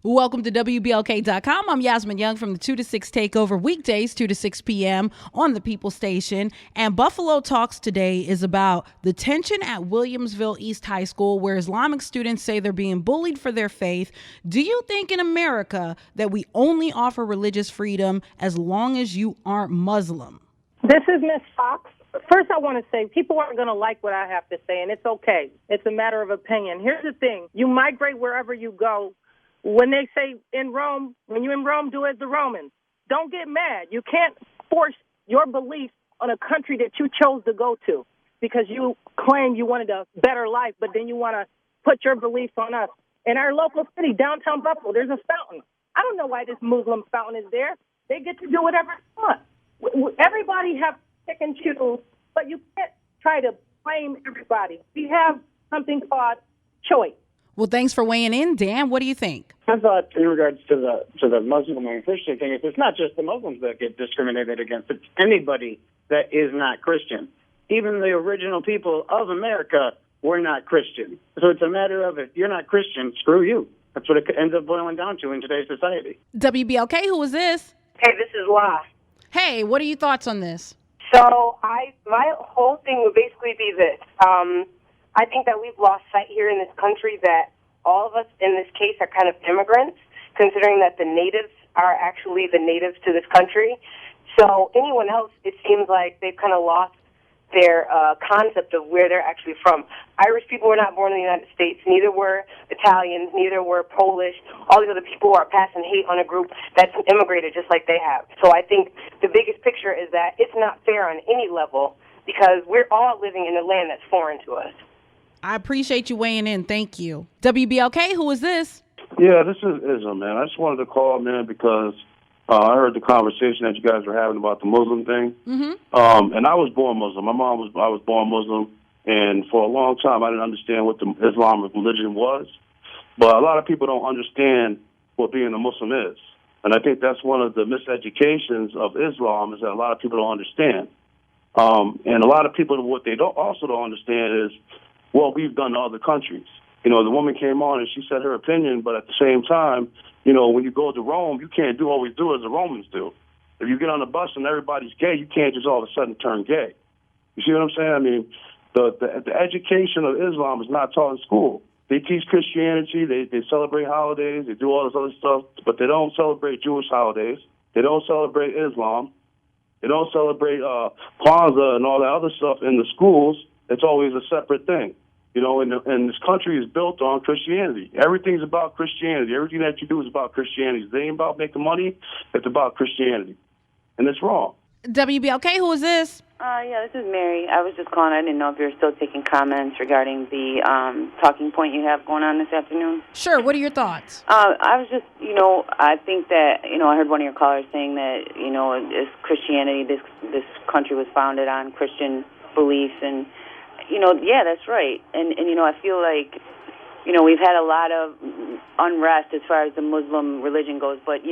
Welcome to WBLK.com. I'm Yasmin Young from the 2 to 6 Takeover, weekdays 2 to 6 p.m. on the People Station. And Buffalo Talks today is about the tension at Williamsville East High School, where Islamic students say they're being bullied for their faith. Do you think in America that we only offer religious freedom as long as you aren't Muslim? This is Miss Fox. First, I want to say people aren't going to like what I have to say, and it's okay. It's a matter of opinion. Here's the thing. You migrate wherever you go. When they say in Rome, when you're in Rome, do as the Romans. Don't get mad. You can't force your beliefs on a country that you chose to go to because you claim you wanted a better life, but then you want to put your beliefs on us. In our local city, downtown Buffalo, there's a fountain. I don't know why this Muslim fountain is there. They get to do whatever they want. Everybody have pick and choose, but you can't try to blame everybody. We have something called choice. Well, thanks for weighing in, Dan. What do you think? I thought in regards to the Muslim and Christian thing, it's not just the Muslims that get discriminated against. It's anybody that is not Christian. Even the original people of America were not Christian. So it's a matter of if you're not Christian, screw you. That's what it ends up boiling down to in today's society. WBLK, who is this? Hey, this is La. Hey, what are your thoughts on this? So my whole thing would basically be this. I think that we've lost sight here in this country that all of us in this case are kind of immigrants, considering that the natives are actually the natives to this country. So anyone else, it seems like they've kind of lost their concept of where they're actually from. Irish people were not born in the United States. Neither were Italians. Neither were Polish. All these other people are passing hate on a group that's immigrated just like they have. So I think the biggest picture is that it's not fair on any level because we're all living in a land that's foreign to us. I appreciate you weighing in. Thank you. WBLK, who is this? Yeah, this is Islam, man. I just wanted to call, man, because I heard the conversation that you guys were having about the Muslim thing. Mm-hmm. And I was born Muslim. I was born Muslim, and for a long time I didn't understand what the Islamic religion was. But a lot of people don't understand what being a Muslim is. And I think that's one of the miseducations of Islam is that a lot of people don't understand. And a lot of people, what they also don't understand is what we've done to other countries. You know, the woman came on and she said her opinion, but at the same time, you know, when you go to Rome, you can't always do as the Romans do. If you get on a bus and everybody's gay, you can't just all of a sudden turn gay. You see what I'm saying? I mean, the education of Islam is not taught in school. They teach Christianity, they celebrate holidays, they do all this other stuff, but they don't celebrate Jewish holidays. They don't celebrate Islam. They don't celebrate Kwanzaa and all that other stuff in the schools. It's always a separate thing. You know, and this country is built on Christianity. Everything's about Christianity. Everything that you do is about Christianity. It ain't about making money. It's about Christianity. And it's wrong. WBLK, who is this? Yeah, this is Mary. I was just calling. I didn't know if you were still taking comments regarding the talking point you have going on this afternoon. Sure. What are your thoughts? I was just, I think that, I heard one of your callers saying that, it's Christianity, this country was founded on Christian beliefs and, yeah, that's right. And I feel like, we've had a lot of unrest as far as the Muslim religion goes. But,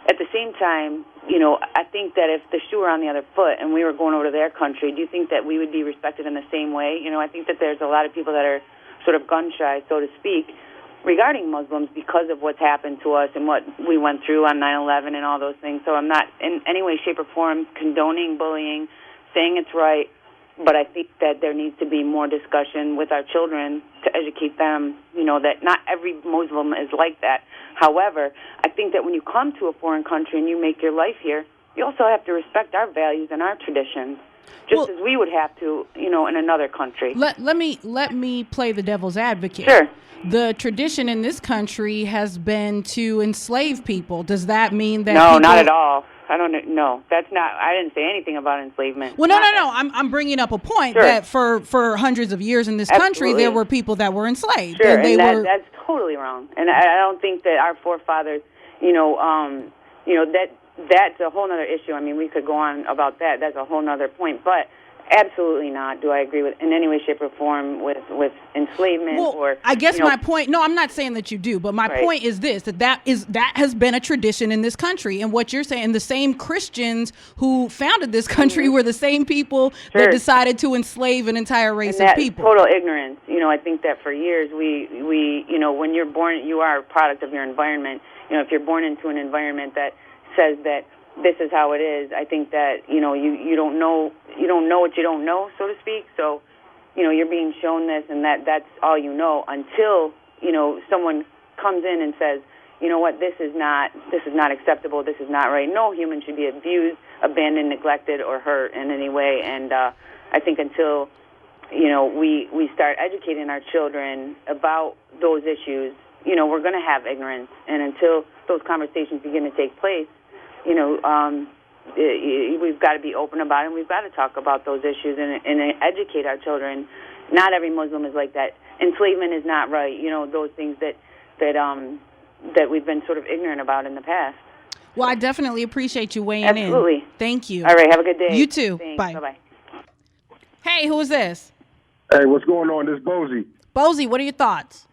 at the same time, I think that if the shoe were on the other foot and we were going over to their country, do you think that we would be respected in the same way? I think that there's a lot of people that are sort of gun-shy, so to speak, regarding Muslims because of what's happened to us and what we went through on 9/11 and all those things. So I'm not in any way, shape, or form condoning bullying, saying it's right. But I think that there needs to be more discussion with our children to educate them, that not every Muslim is like that. However, I think that when you come to a foreign country and you make your life here, you also have to respect our values and our traditions, just as we would have to, in another country. Let me play the devil's advocate. Sure. The tradition in this country has been to enslave people. Does that mean that No, not at all. I don't know. That's not. I didn't say anything about enslavement. Well, no. I'm bringing up a point that for hundreds of years in this country, there were people that were enslaved. Sure, and that's totally wrong. And I don't think that our forefathers, that's a whole other issue. I mean, we could go on about that. That's a whole other point. But Absolutely not. Do I agree with in any way, shape, or form with enslavement or? I guess my point. No, I'm not saying that you do, but my point is this: that has been a tradition in this country. And what you're saying, the same Christians who founded this country were the same people that decided to enslave an entire race of people. Total ignorance. I think that for years we when you're born, you are a product of your environment. If you're born into an environment that says that this is how it is, I think that you don't know what you don't know, so to speak. So you're being shown this, and that's all you know until someone comes in and says, you know what, this is not acceptable, this is not right. No human should be abused, abandoned, neglected, or hurt in any way. And I think until we start educating our children about those issues, we're going to have ignorance. And until those conversations begin to take place, we've got to be open about it, and we've got to talk about those issues and educate our children. Not every Muslim is like that. Enslavement is not right. Those things that we've been sort of ignorant about in the past. Well, I definitely appreciate you weighing in. Absolutely. Thank you. All right. Have a good day. You too. Thanks. Bye. Bye-bye. Hey, who is this? Hey, what's going on? This is Bozy. Bozy, what are your thoughts?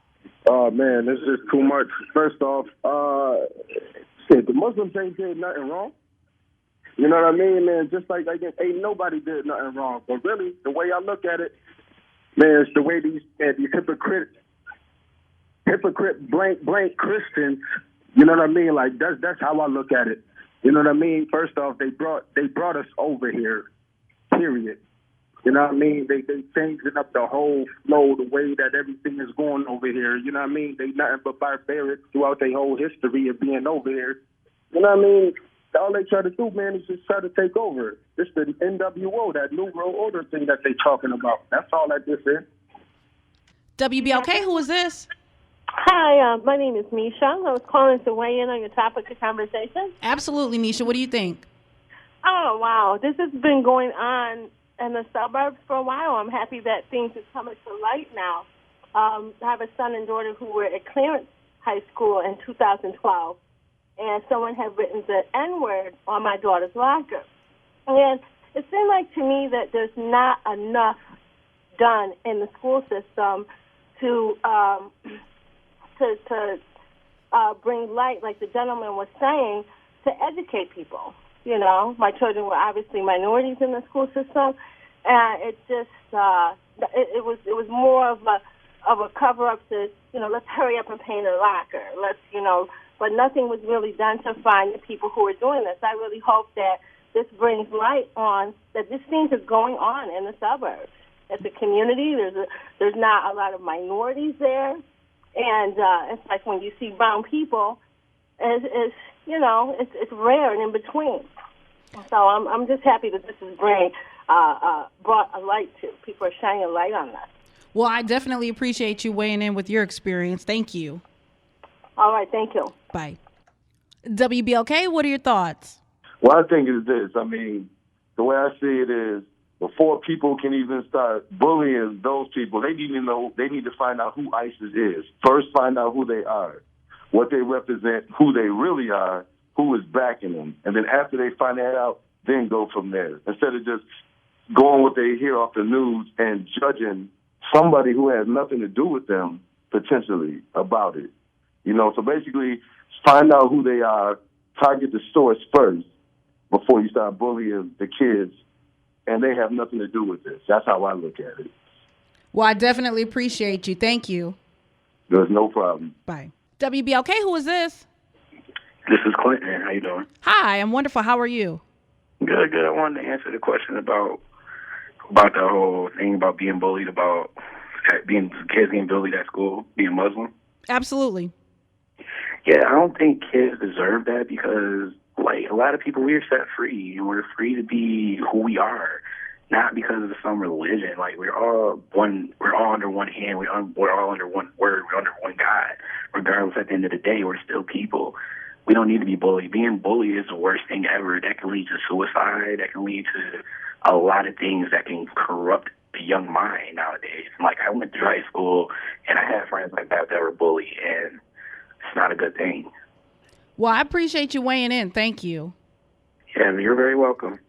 Oh, man, this is too much. First off, the Muslims ain't did nothing wrong. You know what I mean, man? Just like ain't nobody did nothing wrong. But really, the way I look at it, man, it's the way these hypocrite blank Christians. You know what I mean? Like that's how I look at it. You know what I mean? First off, they brought us over here. Period. You know what I mean? They changing up the whole flow, the way that everything is going over here. You know what I mean? They nothing but barbaric throughout their whole history of being over here. You know what I mean? All they try to do, man, is just try to take over. It's the NWO, that New World Order thing that they talking about. That's all that this is. WBLK, who is this? Hi, my name is Misha. I was calling to weigh in on your topic of conversation. Absolutely, Misha. What do you think? Oh, wow. This has been going on in the suburbs for a while. I'm happy that things are coming to light now. I have a son and daughter who were at Clarence High School in 2012, and someone had written the N-word on my daughter's locker. And it seemed like to me that there's not enough done in the school system to bring light, like the gentleman was saying, to educate people. My children were obviously minorities in the school system, and it just it was more of a cover up to let's hurry up and paint a locker, but nothing was really done to find the people who are doing this. I really hope that this brings light on that these things are going on in the suburbs. It's a community. There's not a lot of minorities there, and it's like when you see brown people, it's rare and in between. So I'm just happy that this is brought a light to. People are shining a light on this. Well, I definitely appreciate you weighing in with your experience. Thank you. All right, thank you. Bye. WBLK, what are your thoughts? Well, I think it's this. I mean, the way I see it is, before people can even start bullying those people, they need to find out who ISIS is. First, find out who they are, what they represent, who they really are, who is backing them. And then after they find that out, then go from there. Instead of just going what they hear off the news and judging somebody who has nothing to do with them, potentially, about it. So basically, find out who they are, target the source first before you start bullying the kids, and they have nothing to do with this. That's how I look at it. Well, I definitely appreciate you. Thank you. There's no problem. Bye. WBLK, who is this? This is Clinton. How you doing? Hi, I'm wonderful. How are you? Good. I wanted to answer the question about the whole thing about being bullied, about kids being bullied at school, being Muslim. Absolutely. Yeah, I don't think kids deserve that because, like, a lot of people, we're set free, and we're free to be who we are, not because of some religion. Like, we're all under one hand, we're all under one word, we're under one God. Regardless, at the end of the day, we're still people. We don't need to be bullied. Being bullied is the worst thing ever. That can lead to suicide. That can lead to a lot of things that can corrupt the young mind nowadays. Like, I went through high school, and I had friends like that were bullied, and it's not a good thing. Well, I appreciate you weighing in. Thank you. Yeah, you're very welcome.